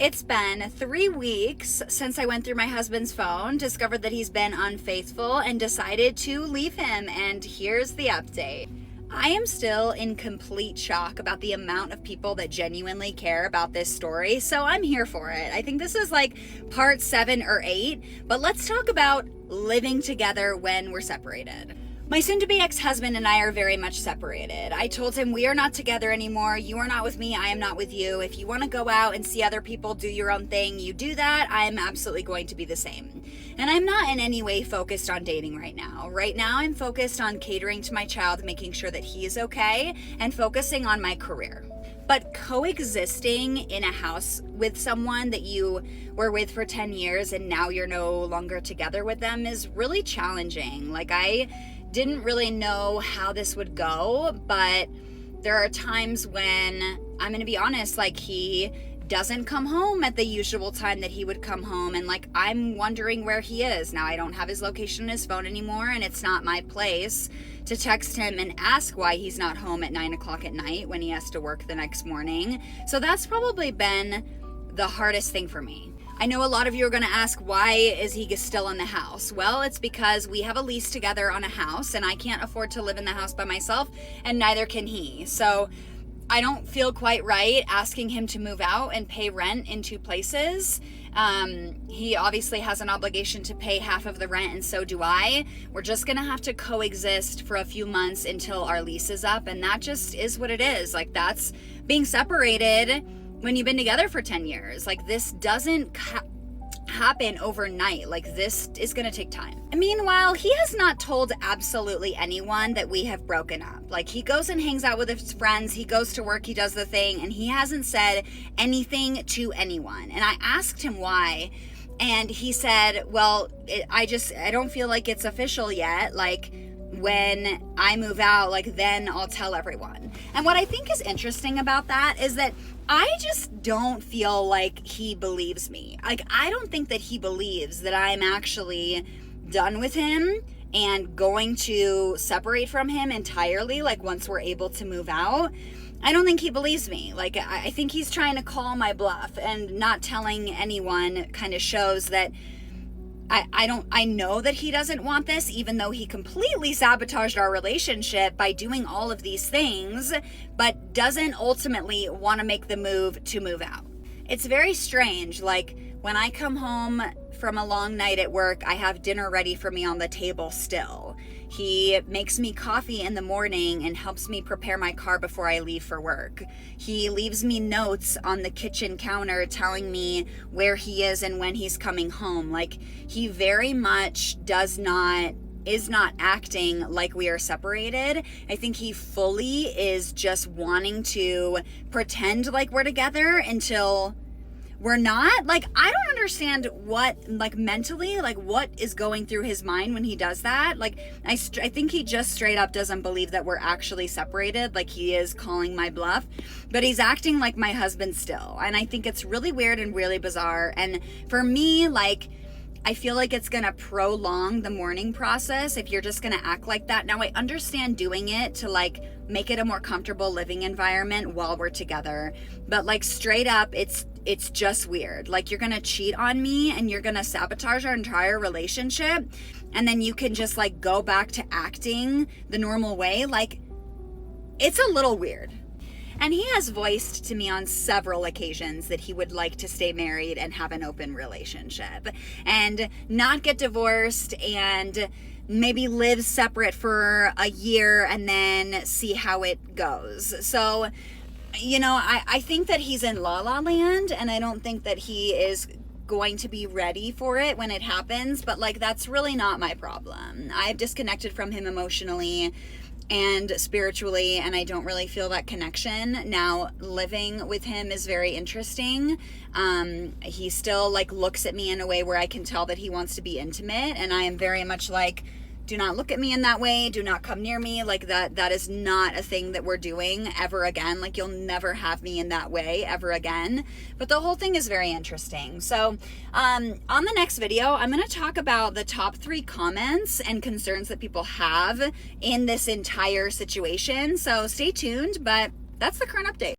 It's been 3 weeks since I went through my husband's phone, discovered that he's been unfaithful, and decided to leave him, and here's the update. I am still in complete shock about the amount of people that genuinely care about this story, so I'm here for it. I think this is like part 7 or 8, but let's talk about living together when we're separated. My soon-to-be ex-husband and I are very much separated. I told him we are not together anymore. You are not with me. I am not with you. If you want to go out and see other people, do your own thing, you do that. I am absolutely going to be the same. And I'm not in any way focused on dating right now. Right now, I'm focused on catering to my child, making sure that he is okay, and focusing on my career. But coexisting in a house with someone that you were with for 10 years and now you're no longer together with them is really challenging. Like, I didn't really know how this would go, but there are times when, I'm gonna be honest, like, he doesn't come home at the usual time that he would come home, and like, I'm wondering where he is. Now, I don't have his location on his phone anymore, and it's not my place to text him and ask why he's not home at 9 o'clock at night when he has to work the next morning. So that's probably been the hardest thing for me. I know a lot of you are going to ask, why is he still in the house? Well, it's because we have a lease together on a house, and I can't afford to live in the house by myself, and neither can he. So I don't feel quite right asking him to move out and pay rent in 2 places. He obviously has an obligation to pay half of the rent, and so do I. We're just gonna have to coexist for a few months until our lease is up, and that just is what it is. Like, that's being separated when you've been together for 10 years. Like, this doesn't happen overnight. Like, this is gonna take time. Meanwhile, he has not told absolutely anyone that we have broken up. Like, he goes and hangs out with his friends, he goes to work, he does the thing, and he hasn't said anything to anyone. And I asked him why, and he said, well, I don't feel like it's official yet. Like, when I move out, like, then I'll tell everyone. And what I think is interesting about that is that I just don't feel like he believes me. Like, I don't think that he believes that I'm actually done with him and going to separate from him entirely, like, once we're able to move out. I don't think he believes me. Like, I think he's trying to call my bluff, and not telling anyone kind of shows that I know that he doesn't want this, even though he completely sabotaged our relationship by doing all of these things, but doesn't ultimately want to make the move to move out. It's very strange. Like, when I come home from a long night at work, I have dinner ready for me on the table still. He makes me coffee in the morning and helps me prepare my car before I leave for work. He leaves me notes on the kitchen counter telling me where he is and when he's coming home. Like, he very much is not acting like we are separated. I think he fully is just wanting to pretend like we're together until we're not. Like, I don't understand what, like, mentally, like, what is going through his mind when he does that. Like, I think he just straight up doesn't believe that we're actually separated. Like, he is calling my bluff, but he's acting like my husband still. And I think it's really weird and really bizarre. And for me, like, I feel like it's gonna prolong the mourning process if you're just gonna act like that. Now, I understand doing it to, like, make it a more comfortable living environment while we're together, but, like, straight up, it's just weird. Like, you're gonna cheat on me and you're gonna sabotage our entire relationship, and then you can just, like, go back to acting the normal way. Like, it's a little weird. And he has voiced to me on several occasions that he would like to stay married and have an open relationship and not get divorced and maybe live separate for a year and then see how it goes. So, you know, I think that he's in la la land, and I don't think that he is going to be ready for it when it happens, but, like, that's really not my problem. I've disconnected from him emotionally and spiritually, and I don't really feel that connection. Now, living with him is very interesting. He still, like, looks at me in a way where I can tell that he wants to be intimate, and I am very much like, do not look at me in that way, do not come near me. Like, that is not a thing that we're doing ever again. Like, you'll never have me in that way ever again. But the whole thing is very interesting. So on the next video, I'm going to talk about the top 3 comments and concerns that people have in this entire situation. So stay tuned, but that's the current update.